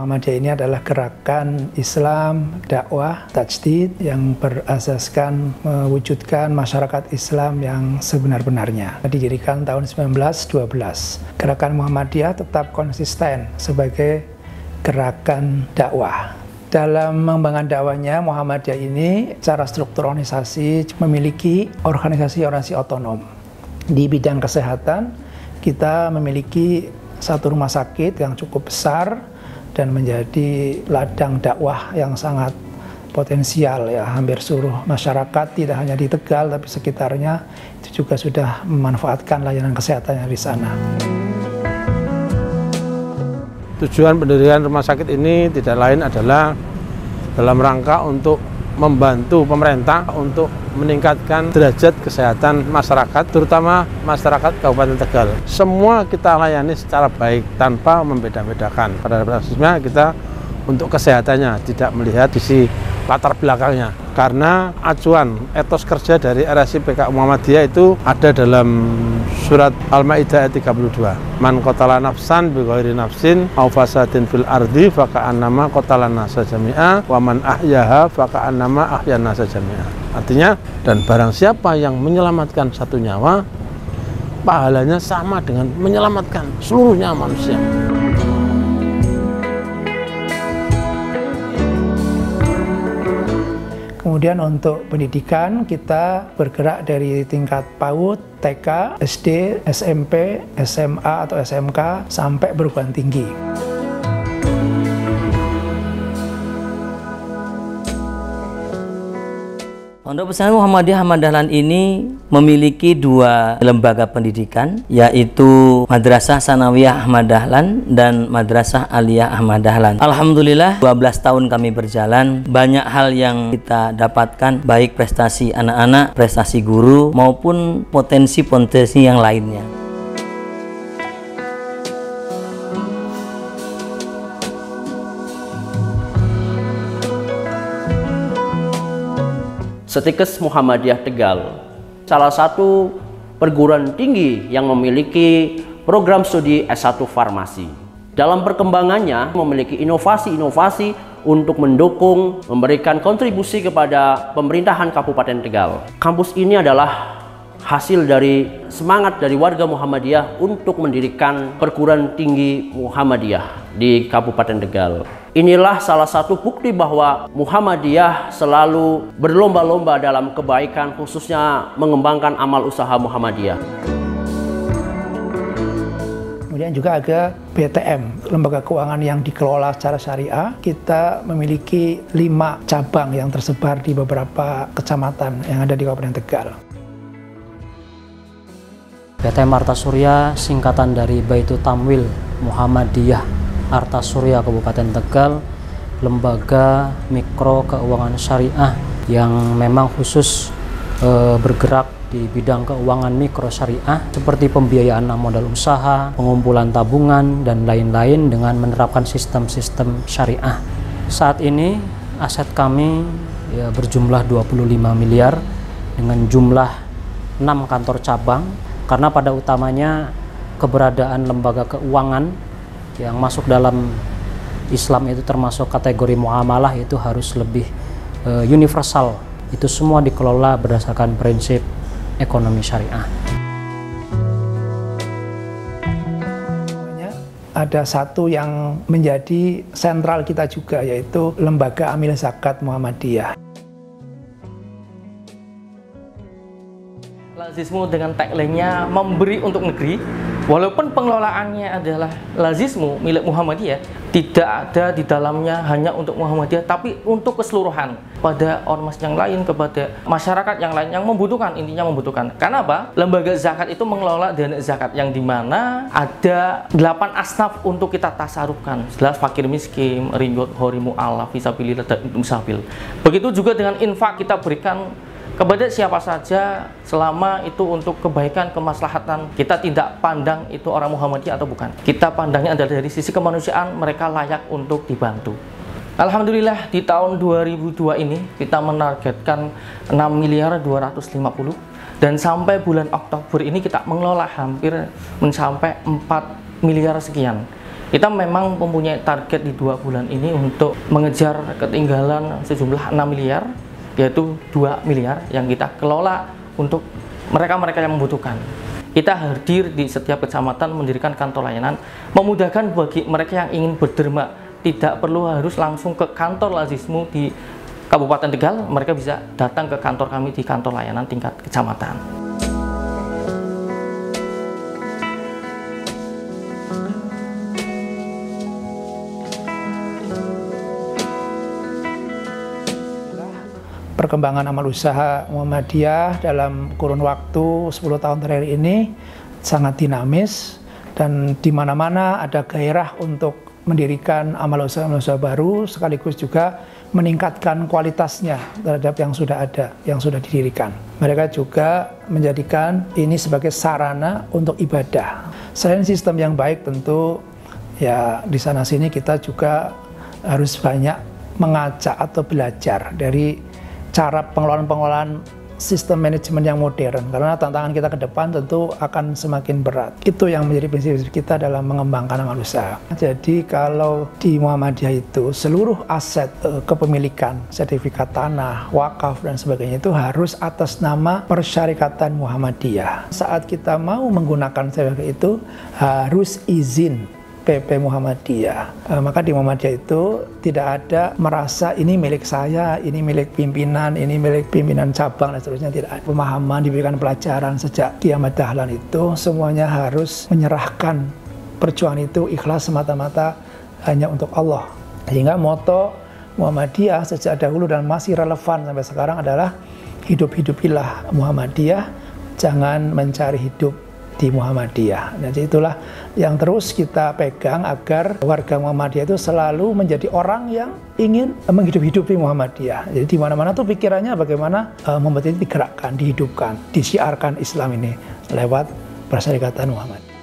Muhammadiyah ini adalah gerakan Islam, dakwah, tajdid yang berasaskan mewujudkan masyarakat Islam yang sebenar-benarnya. Didirikan tahun 1912. Gerakan Muhammadiyah tetap konsisten sebagai gerakan dakwah. Dalam mengembangkan dakwahnya, Muhammadiyah ini secara struktur organisasi memiliki organisasi-organisasi otonom. Di bidang kesehatan, kita memiliki satu rumah sakit yang cukup besar dan menjadi ladang dakwah yang sangat potensial ya. Hampir seluruh masyarakat tidak hanya di Tegal tapi sekitarnya itu juga sudah memanfaatkan layanan kesehatan yang di sana. Tujuan pendirian rumah sakit ini tidak lain adalah dalam rangka untuk membantu pemerintah untuk meningkatkan derajat kesehatan masyarakat, terutama masyarakat Kabupaten Tegal. Semua kita layani secara baik tanpa membeda-bedakan. Pada prinsipnya kita untuk kesehatannya tidak melihat sisi latar belakangnya. Karena acuan etos kerja dari RSI PKU Muhammadiyah itu ada dalam surat Al-Maidah ayat 32. Man qatala nafsan bighairi nafsin aw fasadin fil ardi faka'annama qatalan nasa jami'a wa man ahyaha faka'annama ahyan nasa jami'a. Artinya, dan barang siapa yang menyelamatkan satu nyawa, pahalanya sama dengan menyelamatkan seluruh nyawa manusia. Kemudian untuk pendidikan kita bergerak dari tingkat PAUD, TK, SD, SMP, SMA atau SMK sampai perguruan tinggi. Pondok Pesantren Muhammadiyah Ahmad Dahlan ini memiliki dua lembaga pendidikan, yaitu Madrasah Sanawiyah Ahmad Dahlan dan Madrasah Aliyah Ahmad Dahlan. Alhamdulillah 12 tahun kami berjalan, banyak hal yang kita dapatkan, baik prestasi anak-anak, prestasi guru, maupun potensi-potensi yang lainnya. Setikes Muhammadiyah Tegal, salah satu perguruan tinggi yang memiliki program studi S1 Farmasi. Dalam perkembangannya memiliki inovasi-inovasi untuk mendukung, memberikan kontribusi kepada pemerintahan Kabupaten Tegal. Kampus ini adalah hasil dari semangat dari warga Muhammadiyah untuk mendirikan perguruan tinggi Muhammadiyah di Kabupaten Tegal. Inilah salah satu bukti bahwa Muhammadiyah selalu berlomba-lomba dalam kebaikan, khususnya mengembangkan amal usaha Muhammadiyah. Kemudian juga ada BTM, lembaga keuangan yang dikelola secara syariah. Kita memiliki 5 cabang yang tersebar di beberapa kecamatan yang ada di Kabupaten Tegal. BTM Arta Surya singkatan dari Baitul Tamwil Muhammadiyah Arta Surya Kabupaten Tegal, lembaga mikro keuangan syariah yang memang khusus bergerak di bidang keuangan mikro syariah seperti pembiayaan modal usaha, pengumpulan tabungan, dan lain-lain dengan menerapkan sistem-sistem syariah. Saat ini aset kami ya berjumlah 25 miliar dengan jumlah 6 kantor cabang, karena pada utamanya keberadaan lembaga keuangan yang masuk dalam Islam itu termasuk kategori muamalah itu harus lebih universal. Itu semua dikelola berdasarkan prinsip ekonomi syariah. Ada satu yang menjadi sentral kita juga, yaitu Lembaga Amil Zakat Muhammadiyah. Lazismu dengan tagline-nya memberi untuk negeri, walaupun pengelolaannya adalah lazismu milik Muhammadiyah, tidak ada di dalamnya hanya untuk Muhammadiyah, tapi untuk keseluruhan pada ormas yang lain, kepada masyarakat yang lain yang membutuhkan, intinya membutuhkan. Karena apa? Lembaga zakat itu mengelola dana zakat yang dimana ada 8 asnaf untuk kita tasarufkan. Jelas fakir miskin, ringgit, horimu Allah, fisabilillah, dan musabil. Begitu juga dengan infak kita berikan kepada siapa saja selama itu untuk kebaikan, kemaslahatan. Kita tidak pandang itu orang Muhammadiyah atau bukan. Kita pandangnya adalah dari sisi kemanusiaan, mereka layak untuk dibantu. Alhamdulillah di tahun 2002 ini kita menargetkan 6 miliar 250 dan sampai bulan Oktober ini kita mengelola hampir mencapai 4 miliar sekian. Kita memang mempunyai target di 2 bulan ini untuk mengejar ketinggalan sejumlah 6 miliar, yaitu 2 miliar yang kita kelola untuk mereka-mereka yang membutuhkan. Kita hadir di setiap kecamatan mendirikan kantor layanan, memudahkan bagi mereka yang ingin berderma, tidak perlu harus langsung ke kantor Lazismu di Kabupaten Tegal, mereka bisa datang ke kantor kami di kantor layanan tingkat kecamatan. Perkembangan amal usaha Muhammadiyah dalam kurun waktu 10 tahun terakhir ini sangat dinamis, dan di mana-mana ada gairah untuk mendirikan amal usaha baru, sekaligus juga meningkatkan kualitasnya terhadap yang sudah ada, yang sudah didirikan. Mereka juga menjadikan ini sebagai sarana untuk ibadah. Selain sistem yang baik, tentu ya di sana-sini kita juga harus banyak mengacak atau belajar dari cara pengelolaan sistem manajemen yang modern, karena tantangan kita ke depan tentu akan semakin berat. Itu yang menjadi prinsip kita dalam mengembangkan amal usaha. Jadi kalau di Muhammadiyah itu seluruh aset kepemilikan, sertifikat tanah, wakaf dan sebagainya itu harus atas nama Persyarikatan Muhammadiyah. Saat kita mau menggunakan sertifikat itu harus izin PP Muhammadiyah. Maka di Muhammadiyah itu tidak ada merasa ini milik saya, ini milik pimpinan, ini milik pimpinan cabang dan seterusnya. Tidak ada. Pemahaman, diberikan pelajaran sejak di Ahmad Dahlan itu semuanya harus menyerahkan perjuangan itu ikhlas semata-mata hanya untuk Allah. Sehingga moto Muhammadiyah sejak dahulu dan masih relevan sampai sekarang adalah hidup-hidupilah Muhammadiyah, jangan mencari hidup di Muhammadiyah. Jadi itulah yang terus kita pegang agar warga Muhammadiyah itu selalu menjadi orang yang ingin menghidup-hidupi Muhammadiyah. Jadi di mana-mana tuh pikirannya bagaimana membuat ini digerakkan, dihidupkan, disiarkan Islam ini lewat Persyarikatan Muhammadiyah.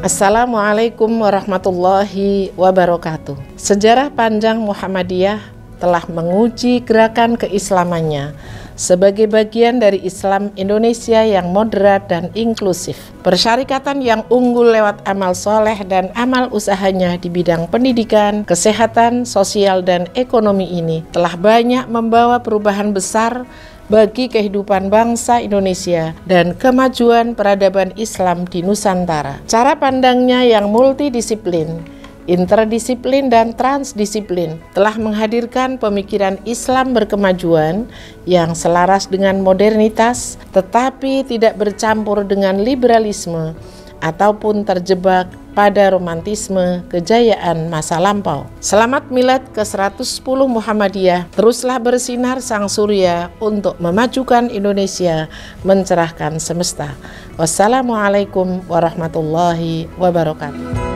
Assalamualaikum warahmatullahi wabarakatuh. Sejarah panjang Muhammadiyah telah menguji gerakan keislamannya sebagai bagian dari Islam Indonesia yang moderat dan inklusif. Persyarikatan yang unggul lewat amal soleh dan amal usahanya di bidang pendidikan, kesehatan, sosial, dan ekonomi ini telah banyak membawa perubahan besar bagi kehidupan bangsa Indonesia dan kemajuan peradaban Islam di Nusantara. Cara pandangnya yang multidisiplin, interdisiplin dan transdisiplin telah menghadirkan pemikiran Islam berkemajuan yang selaras dengan modernitas, tetapi tidak bercampur dengan liberalisme ataupun terjebak pada romantisme kejayaan masa lampau. Selamat Milad ke-110 Muhammadiyah, teruslah bersinar sang surya untuk memajukan Indonesia, mencerahkan semesta. Wassalamualaikum warahmatullahi wabarakatuh.